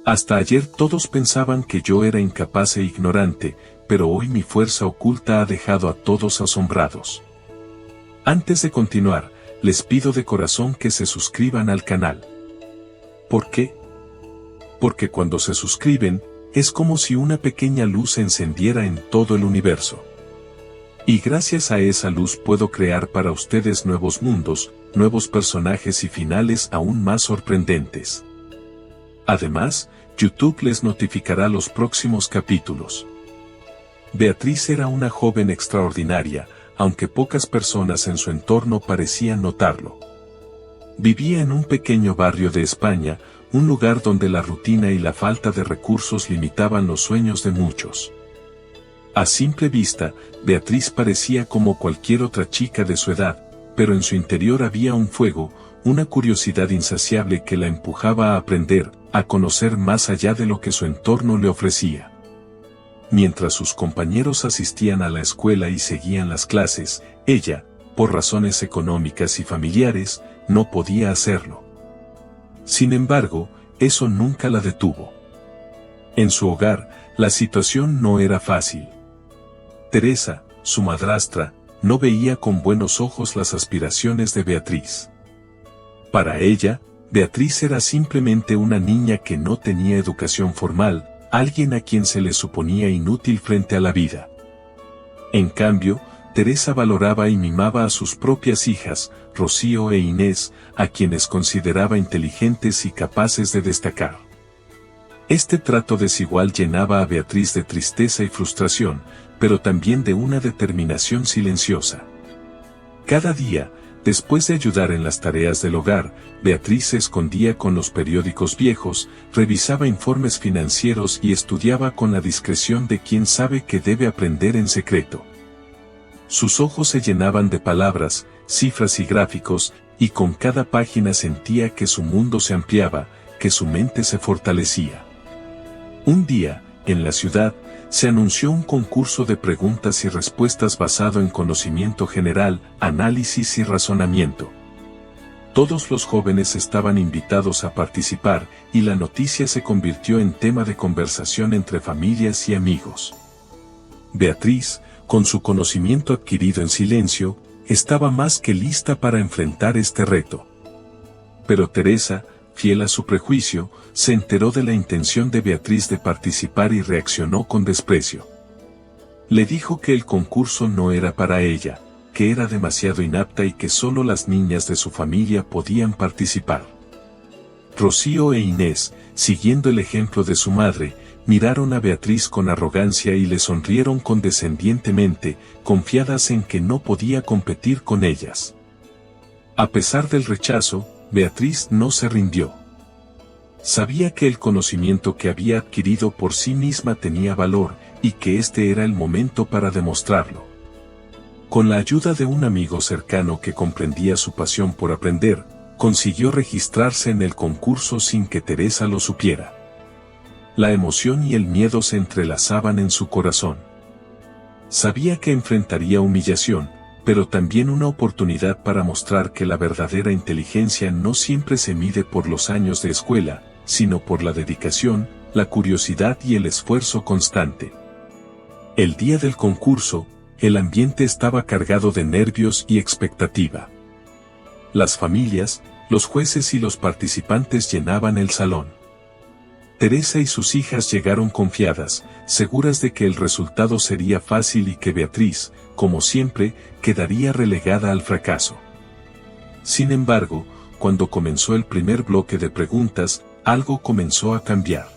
Hasta ayer todos pensaban que yo era incapaz e ignorante, pero hoy mi fuerza oculta ha dejado a todos asombrados. Antes de continuar, les pido de corazón que se suscriban al canal. ¿Por qué? Porque cuando se suscriben, es como si una pequeña luz se encendiera en todo el universo. Y gracias a esa luz puedo crear para ustedes nuevos mundos, nuevos personajes y finales aún más sorprendentes. Además, YouTube les notificará los próximos capítulos. Beatriz era una joven extraordinaria, aunque pocas personas en su entorno parecían notarlo. Vivía en un pequeño barrio de España, un lugar donde la rutina y la falta de recursos limitaban los sueños de muchos. A simple vista, Beatriz parecía como cualquier otra chica de su edad, pero en su interior había un fuego, una curiosidad insaciable que la empujaba a aprender, a conocer más allá de lo que su entorno le ofrecía. Mientras sus compañeros asistían a la escuela y seguían las clases, ella, por razones económicas y familiares, no podía hacerlo. Sin embargo, eso nunca la detuvo. En su hogar, la situación no era fácil. Teresa, su madrastra, no veía con buenos ojos las aspiraciones de Beatriz. Para ella, Beatriz era simplemente una niña que no tenía educación formal, alguien a quien se le suponía inútil frente a la vida. En cambio, Teresa valoraba y mimaba a sus propias hijas, Rocío e Inés, a quienes consideraba inteligentes y capaces de destacar. Este trato desigual llenaba a Beatriz de tristeza y frustración, pero también de una determinación silenciosa. Cada día, después de ayudar en las tareas del hogar, Beatriz se escondía con los periódicos viejos, revisaba informes financieros y estudiaba con la discreción de quien sabe que debe aprender en secreto. Sus ojos se llenaban de palabras, cifras y gráficos, y con cada página sentía que su mundo se ampliaba, que su mente se fortalecía. Un día, en la ciudad, se anunció un concurso de preguntas y respuestas basado en conocimiento general, análisis y razonamiento. Todos los jóvenes estaban invitados a participar, y la noticia se convirtió en tema de conversación entre familias y amigos. Beatriz, con su conocimiento adquirido en silencio, estaba más que lista para enfrentar este reto. Pero Teresa, fiel a su prejuicio, se enteró de la intención de Beatriz de participar y reaccionó con desprecio. Le dijo que el concurso no era para ella, que era demasiado inapta y que solo las niñas de su familia podían participar. Rocío e Inés, siguiendo el ejemplo de su madre, miraron a Beatriz con arrogancia y le sonrieron condescendientemente, confiadas en que no podía competir con ellas. A pesar del rechazo, Beatriz no se rindió. Sabía que el conocimiento que había adquirido por sí misma tenía valor, y que este era el momento para demostrarlo. Con la ayuda de un amigo cercano que comprendía su pasión por aprender, consiguió registrarse en el concurso sin que Teresa lo supiera. La emoción y el miedo se entrelazaban en su corazón. Sabía que enfrentaría humillación, pero también una oportunidad para mostrar que la verdadera inteligencia no siempre se mide por los años de escuela, sino por la dedicación, la curiosidad y el esfuerzo constante. El día del concurso, el ambiente estaba cargado de nervios y expectativa. Las familias, los jueces y los participantes llenaban el salón. Teresa y sus hijas llegaron confiadas, seguras de que el resultado sería fácil y que Beatriz, como siempre, quedaría relegada al fracaso. Sin embargo, cuando comenzó el primer bloque de preguntas, algo comenzó a cambiar.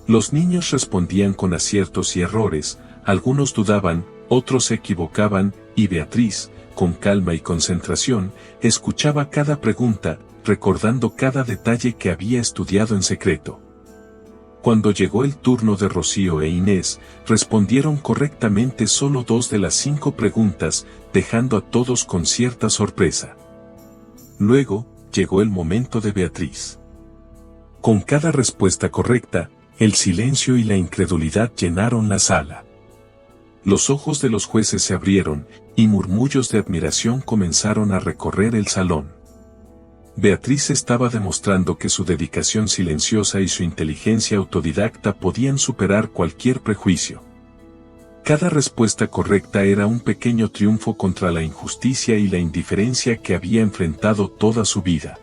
Los niños respondían con aciertos y errores, algunos dudaban, otros se equivocaban, y Beatriz, con calma y concentración, escuchaba cada pregunta, recordando cada detalle que había estudiado en secreto. Cuando llegó el turno de Rocío e Inés, respondieron correctamente solo 2 de las 5 preguntas, dejando a todos con cierta sorpresa. Luego, llegó el momento de Beatriz. Con cada respuesta correcta, el silencio y la incredulidad llenaron la sala. Los ojos de los jueces se abrieron, y murmullos de admiración comenzaron a recorrer el salón. Beatriz estaba demostrando que su dedicación silenciosa y su inteligencia autodidacta podían superar cualquier prejuicio. Cada respuesta correcta era un pequeño triunfo contra la injusticia y la indiferencia que había enfrentado toda su vida.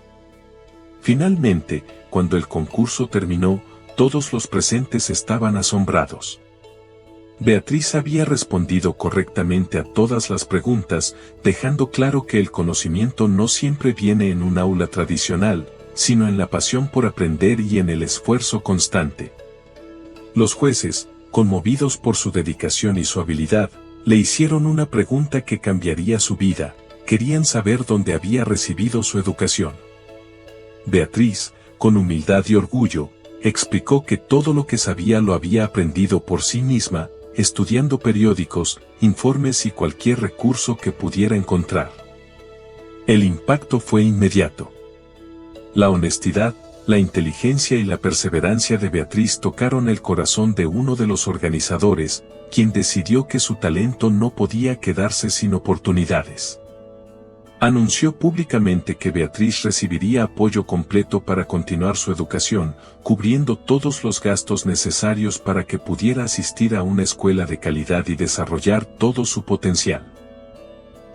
Finalmente, cuando el concurso terminó, todos los presentes estaban asombrados. Beatriz había respondido correctamente a todas las preguntas, dejando claro que el conocimiento no siempre viene en un aula tradicional, sino en la pasión por aprender y en el esfuerzo constante. Los jueces, conmovidos por su dedicación y su habilidad, le hicieron una pregunta que cambiaría su vida. Querían saber dónde había recibido su educación. Beatriz, con humildad y orgullo, explicó que todo lo que sabía lo había aprendido por sí misma, estudiando periódicos, informes y cualquier recurso que pudiera encontrar. El impacto fue inmediato. La honestidad, la inteligencia y la perseverancia de Beatriz tocaron el corazón de uno de los organizadores, quien decidió que su talento no podía quedarse sin oportunidades. Anunció públicamente que Beatriz recibiría apoyo completo para continuar su educación, cubriendo todos los gastos necesarios para que pudiera asistir a una escuela de calidad y desarrollar todo su potencial.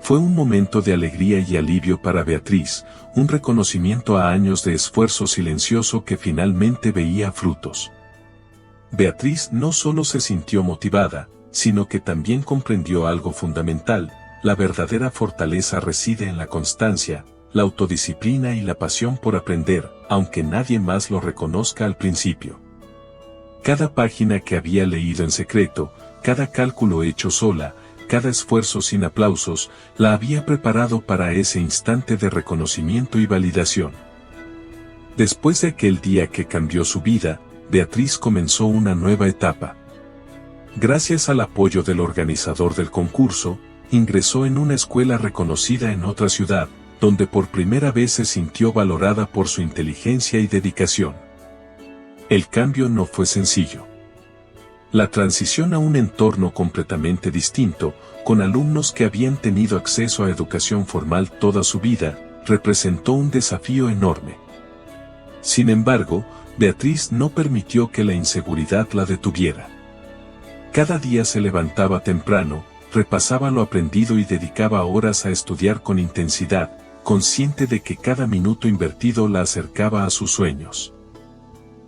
Fue un momento de alegría y alivio para Beatriz, un reconocimiento a años de esfuerzo silencioso que finalmente veía frutos. Beatriz no solo se sintió motivada, sino que también comprendió algo fundamental: la verdadera fortaleza reside en la constancia, la autodisciplina y la pasión por aprender, aunque nadie más lo reconozca al principio. Cada página que había leído en secreto, cada cálculo hecho sola, cada esfuerzo sin aplausos, la había preparado para ese instante de reconocimiento y validación. Después de aquel día que cambió su vida, Beatriz comenzó una nueva etapa. Gracias al apoyo del organizador del concurso, ingresó en una escuela reconocida en otra ciudad, donde por primera vez se sintió valorada por su inteligencia y dedicación. El cambio no fue sencillo. La transición a un entorno completamente distinto, con alumnos que habían tenido acceso a educación formal toda su vida, representó un desafío enorme. Sin embargo, Beatriz no permitió que la inseguridad la detuviera. Cada día se levantaba temprano, repasaba lo aprendido y dedicaba horas a estudiar con intensidad, consciente de que cada minuto invertido la acercaba a sus sueños.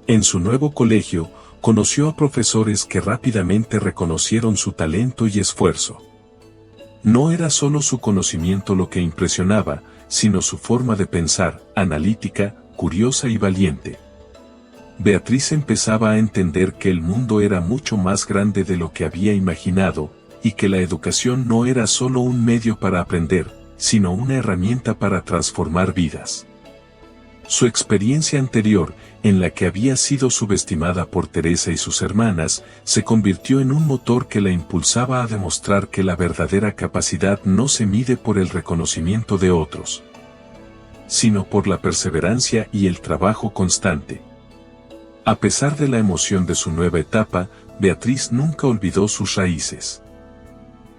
En su nuevo colegio, conoció a profesores que rápidamente reconocieron su talento y esfuerzo. No era solo su conocimiento lo que impresionaba, sino su forma de pensar, analítica, curiosa y valiente. Beatriz empezaba a entender que el mundo era mucho más grande de lo que había imaginado, y que la educación no era solo un medio para aprender, sino una herramienta para transformar vidas. Su experiencia anterior, en la que había sido subestimada por Teresa y sus hermanas, se convirtió en un motor que la impulsaba a demostrar que la verdadera capacidad no se mide por el reconocimiento de otros, sino por la perseverancia y el trabajo constante. A pesar de la emoción de su nueva etapa, Beatriz nunca olvidó sus raíces.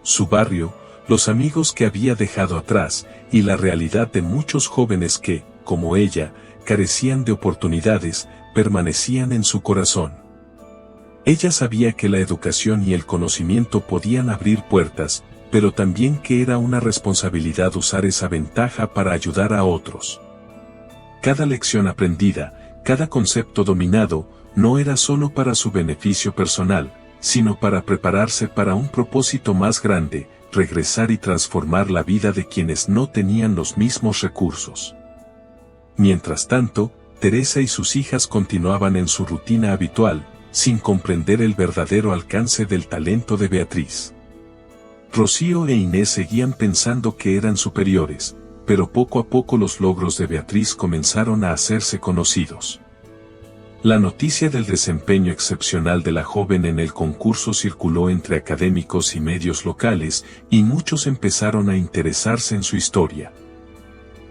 Su barrio, los amigos que había dejado atrás, y la realidad de muchos jóvenes que, como ella, carecían de oportunidades, permanecían en su corazón. Ella sabía que la educación y el conocimiento podían abrir puertas, pero también que era una responsabilidad usar esa ventaja para ayudar a otros. Cada lección aprendida, cada concepto dominado, no era solo para su beneficio personal, sino para prepararse para un propósito más grande: regresar y transformar la vida de quienes no tenían los mismos recursos. Mientras tanto, Teresa y sus hijas continuaban en su rutina habitual, sin comprender el verdadero alcance del talento de Beatriz. Rocío e Inés seguían pensando que eran superiores, pero poco a poco los logros de Beatriz comenzaron a hacerse conocidos. La noticia del desempeño excepcional de la joven en el concurso circuló entre académicos y medios locales, y muchos empezaron a interesarse en su historia.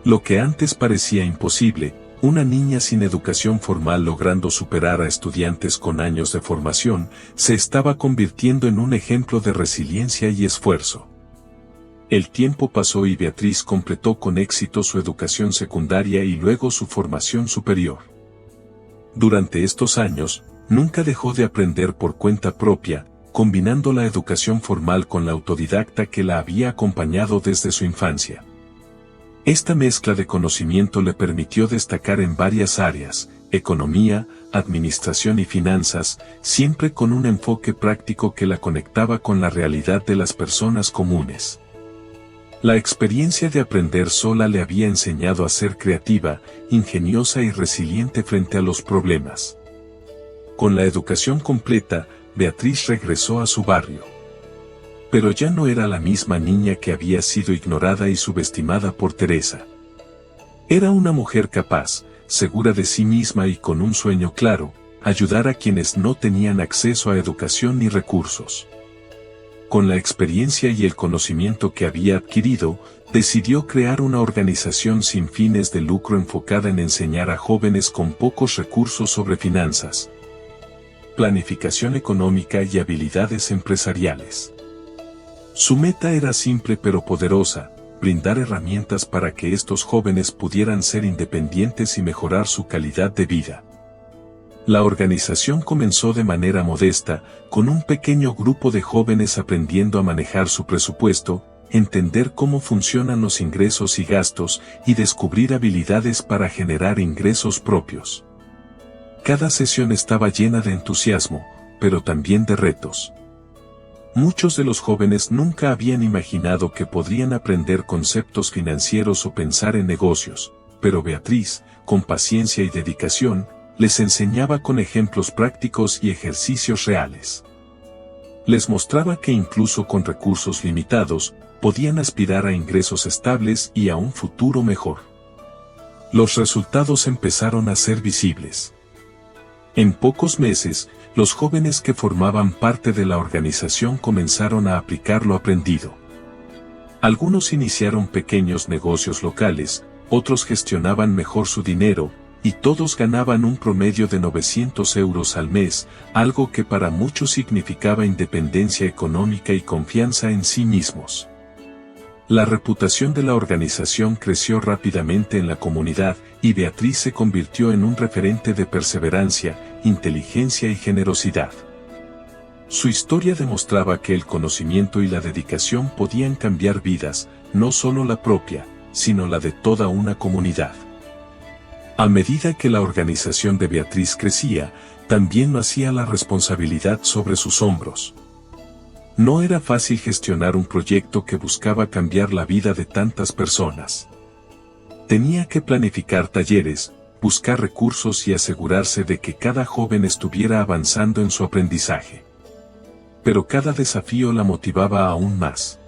Lo que antes parecía imposible, una niña sin educación formal logrando superar a estudiantes con años de formación, se estaba convirtiendo en un ejemplo de resiliencia y esfuerzo. El tiempo pasó y Beatriz completó con éxito su educación secundaria y luego su formación superior. Durante estos años, nunca dejó de aprender por cuenta propia, combinando la educación formal con la autodidacta que la había acompañado desde su infancia. Esta mezcla de conocimiento le permitió destacar en varias áreas: economía, administración y finanzas, siempre con un enfoque práctico que la conectaba con la realidad de las personas comunes. La experiencia de aprender sola le había enseñado a ser creativa, ingeniosa y resiliente frente a los problemas. Con la educación completa, Beatriz regresó a su barrio. Pero ya no era la misma niña que había sido ignorada y subestimada por Teresa. Era una mujer capaz, segura de sí misma y con un sueño claro: ayudar a quienes no tenían acceso a educación ni recursos. Con la experiencia y el conocimiento que había adquirido, decidió crear una organización sin fines de lucro enfocada en enseñar a jóvenes con pocos recursos sobre finanzas, planificación económica y habilidades empresariales. Su meta era simple pero poderosa: brindar herramientas para que estos jóvenes pudieran ser independientes y mejorar su calidad de vida. La organización comenzó de manera modesta, con un pequeño grupo de jóvenes aprendiendo a manejar su presupuesto, entender cómo funcionan los ingresos y gastos, y descubrir habilidades para generar ingresos propios. Cada sesión estaba llena de entusiasmo, pero también de retos. Muchos de los jóvenes nunca habían imaginado que podrían aprender conceptos financieros o pensar en negocios, pero Beatriz, con paciencia y dedicación, les enseñaba con ejemplos prácticos y ejercicios reales. Les mostraba que incluso con recursos limitados, podían aspirar a ingresos estables y a un futuro mejor. Los resultados empezaron a ser visibles. En pocos meses, los jóvenes que formaban parte de la organización comenzaron a aplicar lo aprendido. Algunos iniciaron pequeños negocios locales, otros gestionaban mejor su dinero, y todos ganaban un promedio de 900 euros al mes, algo que para muchos significaba independencia económica y confianza en sí mismos. La reputación de la organización creció rápidamente en la comunidad, y Beatriz se convirtió en un referente de perseverancia, inteligencia y generosidad. Su historia demostraba que el conocimiento y la dedicación podían cambiar vidas, no solo la propia, sino la de toda una comunidad. A medida que la organización de Beatriz crecía, también lo hacía la responsabilidad sobre sus hombros. No era fácil gestionar un proyecto que buscaba cambiar la vida de tantas personas. Tenía que planificar talleres, buscar recursos y asegurarse de que cada joven estuviera avanzando en su aprendizaje. Pero cada desafío la motivaba aún más.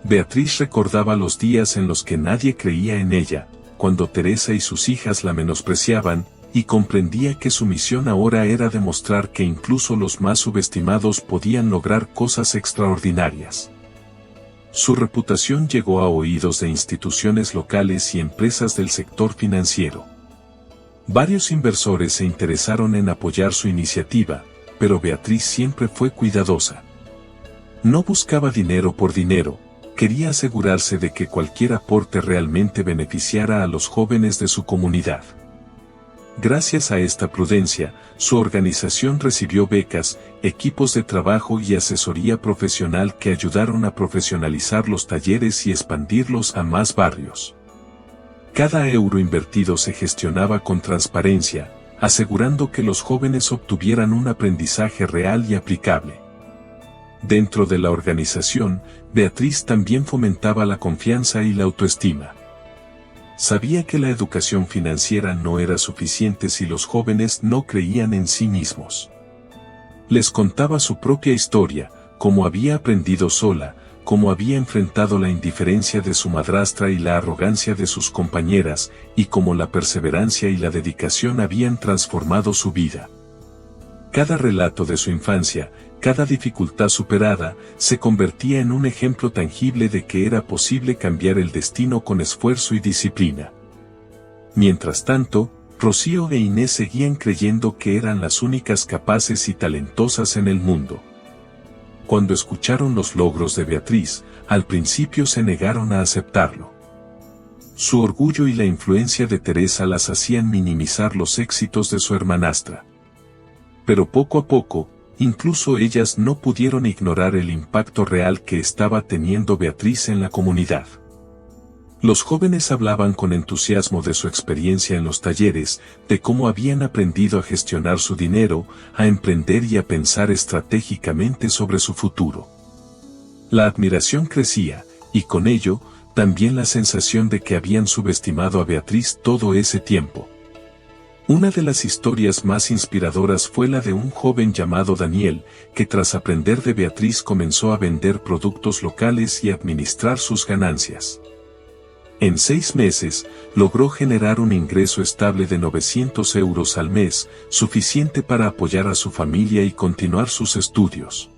Beatriz recordaba los días en los que nadie creía en ella, cuando Teresa y sus hijas la menospreciaban, y comprendía que su misión ahora era demostrar que incluso los más subestimados podían lograr cosas extraordinarias. Su reputación llegó a oídos de instituciones locales y empresas del sector financiero. Varios inversores se interesaron en apoyar su iniciativa, pero Beatriz siempre fue cuidadosa. No buscaba dinero por dinero, quería asegurarse de que cualquier aporte realmente beneficiara a los jóvenes de su comunidad. Gracias a esta prudencia, su organización recibió becas, equipos de trabajo y asesoría profesional que ayudaron a profesionalizar los talleres y expandirlos a más barrios. Cada euro invertido se gestionaba con transparencia, asegurando que los jóvenes obtuvieran un aprendizaje real y aplicable. Dentro de la organización, Beatriz también fomentaba la confianza y la autoestima. Sabía que la educación financiera no era suficiente si los jóvenes no creían en sí mismos. Les contaba su propia historia, cómo había aprendido sola, cómo había enfrentado la indiferencia de su madrastra y la arrogancia de sus compañeras, y cómo la perseverancia y la dedicación habían transformado su vida. Cada relato de su infancia, cada dificultad superada, se convertía en un ejemplo tangible de que era posible cambiar el destino con esfuerzo y disciplina. Mientras tanto, Rocío e Inés seguían creyendo que eran las únicas capaces y talentosas en el mundo. cuando escucharon los logros de Beatriz, al principio se negaron a aceptarlo. Su orgullo y la influencia de Teresa las hacían minimizar los éxitos de su hermanastra. Pero poco a poco, incluso ellas no pudieron ignorar el impacto real que estaba teniendo Beatriz en la comunidad. Los jóvenes hablaban con entusiasmo de su experiencia en los talleres, de cómo habían aprendido a gestionar su dinero, a emprender y a pensar estratégicamente sobre su futuro. La admiración crecía, y con ello, también la sensación de que habían subestimado a Beatriz todo ese tiempo. Una de las historias más inspiradoras fue la de un joven llamado Daniel, que tras aprender de Beatriz comenzó a vender productos locales y administrar sus ganancias. En 6 meses, logró generar un ingreso estable de 900 euros al mes, suficiente para apoyar a su familia y continuar sus estudios.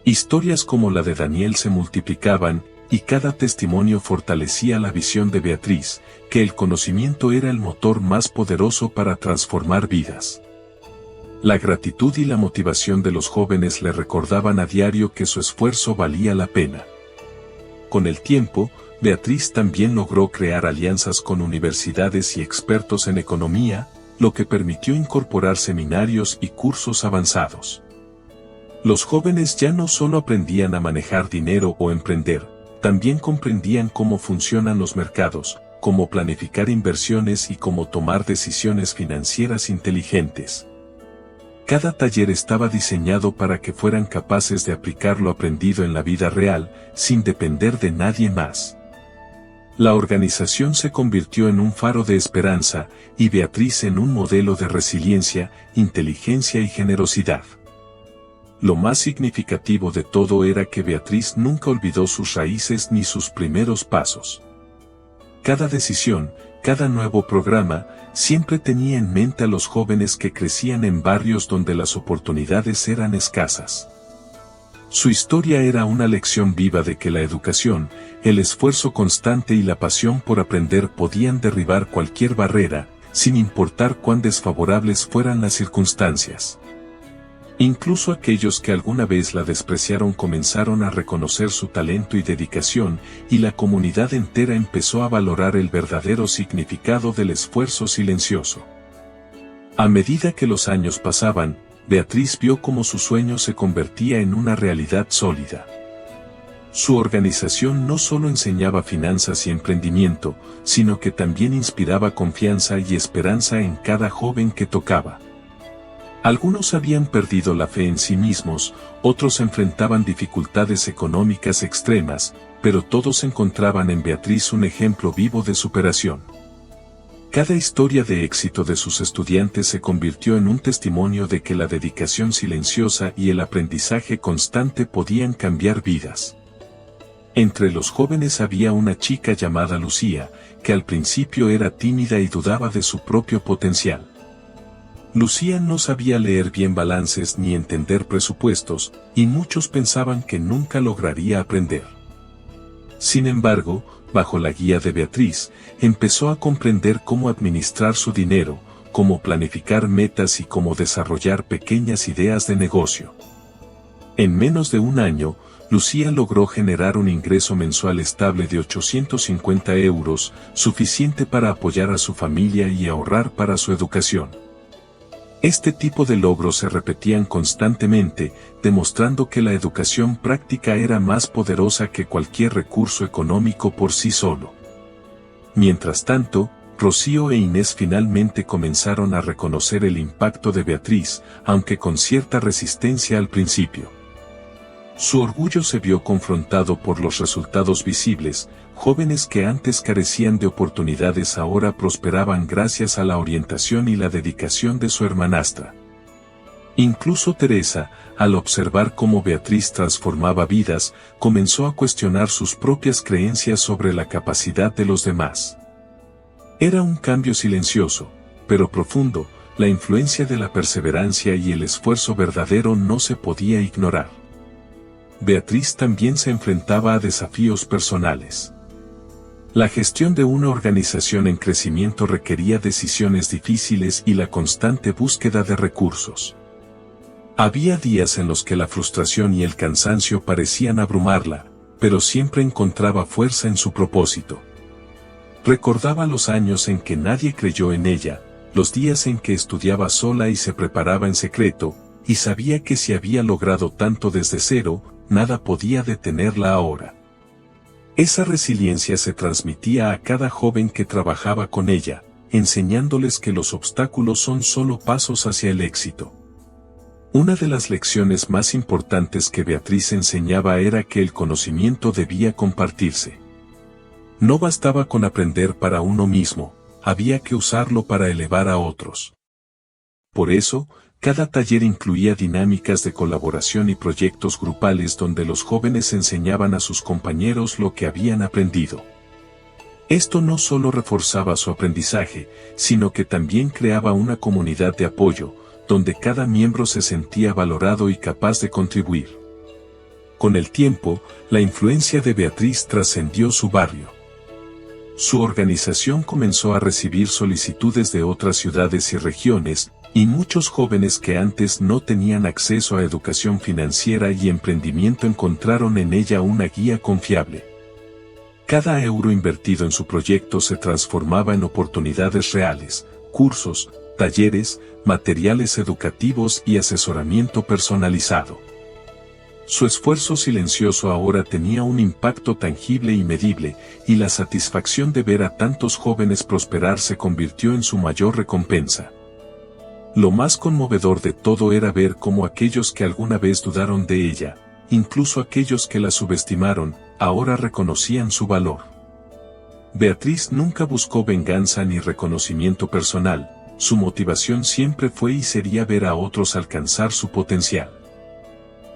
Historias como la de Daniel se multiplicaban, y cada testimonio fortalecía la visión de Beatriz, que el conocimiento era el motor más poderoso para transformar vidas. La gratitud y la motivación de los jóvenes le recordaban a diario que su esfuerzo valía la pena. Con el tiempo, Beatriz también logró crear alianzas con universidades y expertos en economía, lo que permitió incorporar seminarios y cursos avanzados. Los jóvenes ya no solo aprendían a manejar dinero o emprender, también comprendían cómo funcionan los mercados, cómo planificar inversiones y cómo tomar decisiones financieras inteligentes. Cada taller estaba diseñado para que fueran capaces de aplicar lo aprendido en la vida real, sin depender de nadie más. La organización se convirtió en un faro de esperanza, y Beatriz en un modelo de resiliencia, inteligencia y generosidad. Lo más significativo de todo era que Beatriz nunca olvidó sus raíces ni sus primeros pasos. Cada decisión, cada nuevo programa, siempre tenía en mente a los jóvenes que crecían en barrios donde las oportunidades eran escasas. Su historia era una lección viva de que la educación, el esfuerzo constante y la pasión por aprender podían derribar cualquier barrera, sin importar cuán desfavorables fueran las circunstancias. Incluso aquellos que alguna vez la despreciaron comenzaron a reconocer su talento y dedicación, y la comunidad entera empezó a valorar el verdadero significado del esfuerzo silencioso. A medida que los años pasaban, Beatriz vio cómo su sueño se convertía en una realidad sólida. Su organización no solo enseñaba finanzas y emprendimiento, sino que también inspiraba confianza y esperanza en cada joven que tocaba. Algunos habían perdido la fe en sí mismos, otros enfrentaban dificultades económicas extremas, pero todos encontraban en Beatriz un ejemplo vivo de superación. Cada historia de éxito de sus estudiantes se convirtió en un testimonio de que la dedicación silenciosa y el aprendizaje constante podían cambiar vidas. Entre los jóvenes había una chica llamada Lucía, que al principio era tímida y dudaba de su propio potencial. Lucía no sabía leer bien balances ni entender presupuestos, y muchos pensaban que nunca lograría aprender. Sin embargo, bajo la guía de Beatriz, empezó a comprender cómo administrar su dinero, cómo planificar metas y cómo desarrollar pequeñas ideas de negocio. En menos de un año, Lucía logró generar un ingreso mensual estable de 850 euros, suficiente para apoyar a su familia y ahorrar para su educación. Este tipo de logros se repetían constantemente, demostrando que la educación práctica era más poderosa que cualquier recurso económico por sí solo. Mientras tanto, Rocío e Inés finalmente comenzaron a reconocer el impacto de Beatriz, aunque con cierta resistencia al principio. Su orgullo se vio confrontado por los resultados visibles. Jóvenes que antes carecían de oportunidades ahora prosperaban gracias a la orientación y la dedicación de su hermanastra. Incluso Teresa, al observar cómo Beatriz transformaba vidas, comenzó a cuestionar sus propias creencias sobre la capacidad de los demás. Era un cambio silencioso, pero profundo. La influencia de la perseverancia y el esfuerzo verdadero no se podía ignorar. Beatriz también se enfrentaba a desafíos personales. La gestión de una organización en crecimiento requería decisiones difíciles y la constante búsqueda de recursos. Había días en los que la frustración y el cansancio parecían abrumarla, pero siempre encontraba fuerza en su propósito. Recordaba los años en que nadie creyó en ella, los días en que estudiaba sola y se preparaba en secreto, y sabía que si había logrado tanto desde cero, nada podía detenerla ahora. Esa resiliencia se transmitía a cada joven que trabajaba con ella, enseñándoles que los obstáculos son solo pasos hacia el éxito. Una de las lecciones más importantes que Beatriz enseñaba era que el conocimiento debía compartirse. No bastaba con aprender para uno mismo, había que usarlo para elevar a otros. Por eso, cada taller incluía dinámicas de colaboración y proyectos grupales donde los jóvenes enseñaban a sus compañeros lo que habían aprendido. Esto no solo reforzaba su aprendizaje, sino que también creaba una comunidad de apoyo, donde cada miembro se sentía valorado y capaz de contribuir. Con el tiempo, la influencia de Beatriz trascendió su barrio. Su organización comenzó a recibir solicitudes de otras ciudades y regiones, y muchos jóvenes que antes no tenían acceso a educación financiera y emprendimiento encontraron en ella una guía confiable. Cada euro invertido en su proyecto se transformaba en oportunidades reales, cursos, talleres, materiales educativos y asesoramiento personalizado. Su esfuerzo silencioso ahora tenía un impacto tangible y medible, y la satisfacción de ver a tantos jóvenes prosperar se convirtió en su mayor recompensa. Lo más conmovedor de todo era ver cómo aquellos que alguna vez dudaron de ella, incluso aquellos que la subestimaron, ahora reconocían su valor. Beatriz nunca buscó venganza ni reconocimiento personal, su motivación siempre fue y sería ver a otros alcanzar su potencial.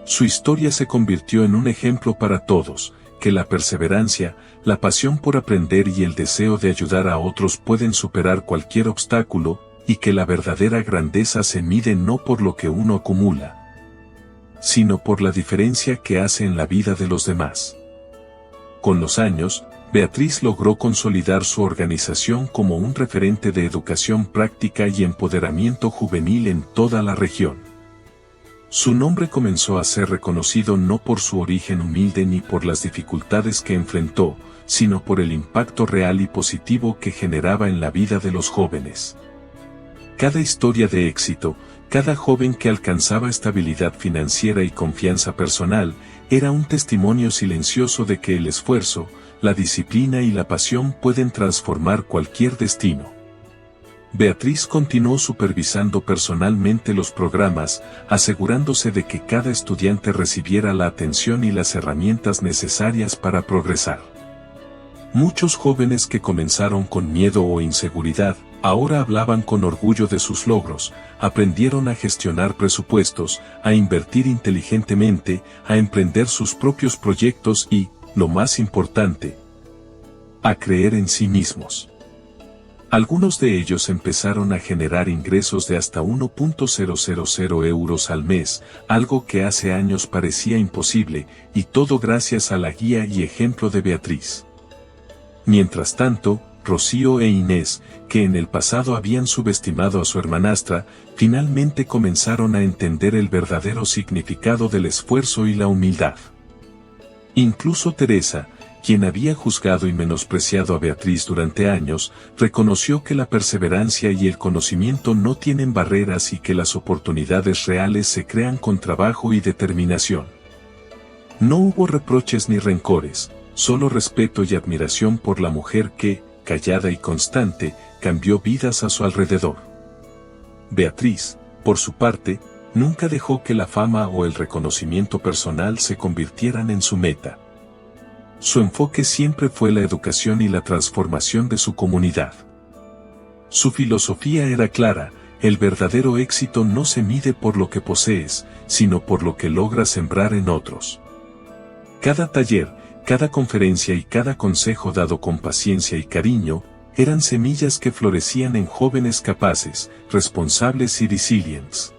Su historia se convirtió en un ejemplo para todos, que la perseverancia, la pasión por aprender y el deseo de ayudar a otros pueden superar cualquier obstáculo, y que la verdadera grandeza se mide no por lo que uno acumula, sino por la diferencia que hace en la vida de los demás. Con los años, Beatriz logró consolidar su organización como un referente de educación práctica y empoderamiento juvenil en toda la región. Su nombre comenzó a ser reconocido no por su origen humilde ni por las dificultades que enfrentó, sino por el impacto real y positivo que generaba en la vida de los jóvenes. Cada historia de éxito, cada joven que alcanzaba estabilidad financiera y confianza personal, era un testimonio silencioso de que el esfuerzo, la disciplina y la pasión pueden transformar cualquier destino. Beatriz continuó supervisando personalmente los programas, asegurándose de que cada estudiante recibiera la atención y las herramientas necesarias para progresar. Muchos jóvenes que comenzaron con miedo o inseguridad, ahora hablaban con orgullo de sus logros, aprendieron a gestionar presupuestos, a invertir inteligentemente, a emprender sus propios proyectos y, lo más importante, a creer en sí mismos. Algunos de ellos empezaron a generar ingresos de hasta 1.000 euros al mes, algo que hace años parecía imposible, y todo gracias a la guía y ejemplo de Beatriz. Mientras tanto, Rocío e Inés, que en el pasado habían subestimado a su hermanastra, finalmente comenzaron a entender el verdadero significado del esfuerzo y la humildad. Incluso Teresa, quien había juzgado y menospreciado a Beatriz durante años, reconoció que la perseverancia y el conocimiento no tienen barreras y que las oportunidades reales se crean con trabajo y determinación. No hubo reproches ni rencores, solo respeto y admiración por la mujer que, callada y constante, cambió vidas a su alrededor. Beatriz, por su parte, nunca dejó que la fama o el reconocimiento personal se convirtieran en su meta. Su enfoque siempre fue la educación y la transformación de su comunidad. Su filosofía era clara: el verdadero éxito no se mide por lo que posees, sino por lo que logras sembrar en otros. Cada taller, cada conferencia y cada consejo dado con paciencia y cariño, eran semillas que florecían en jóvenes capaces, responsables y resilientes.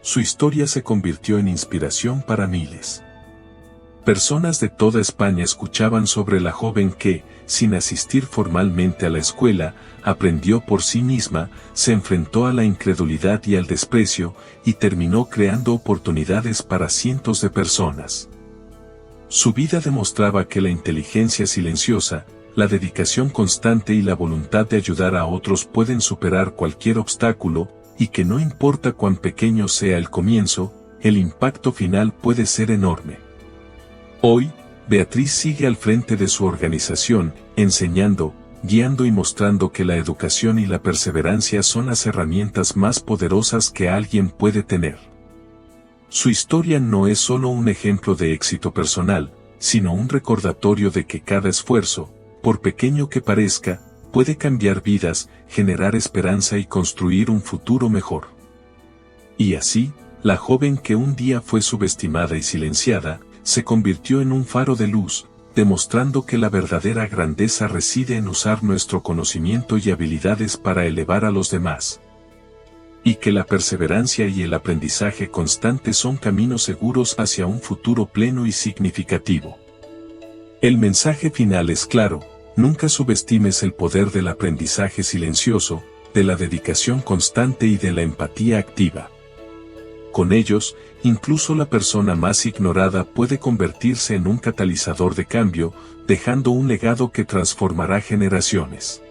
Su historia se convirtió en inspiración para miles. Personas de toda España escuchaban sobre la joven que, sin asistir formalmente a la escuela, aprendió por sí misma, se enfrentó a la incredulidad y al desprecio, y terminó creando oportunidades para cientos de personas. Su vida demostraba que la inteligencia silenciosa, la dedicación constante y la voluntad de ayudar a otros pueden superar cualquier obstáculo, y que no importa cuán pequeño sea el comienzo, el impacto final puede ser enorme. Hoy, Beatriz sigue al frente de su organización, enseñando, guiando y mostrando que la educación y la perseverancia son las herramientas más poderosas que alguien puede tener. Su historia no es solo un ejemplo de éxito personal, sino un recordatorio de que cada esfuerzo, por pequeño que parezca, puede cambiar vidas, generar esperanza y construir un futuro mejor. Y así, la joven que un día fue subestimada y silenciada, se convirtió en un faro de luz, demostrando que la verdadera grandeza reside en usar nuestro conocimiento y habilidades para elevar a los demás. Y que la perseverancia y el aprendizaje constante son caminos seguros hacia un futuro pleno y significativo. El mensaje final es claro: nunca subestimes el poder del aprendizaje silencioso, de la dedicación constante y de la empatía activa. Con ellos, incluso la persona más ignorada puede convertirse en un catalizador de cambio, dejando un legado que transformará generaciones.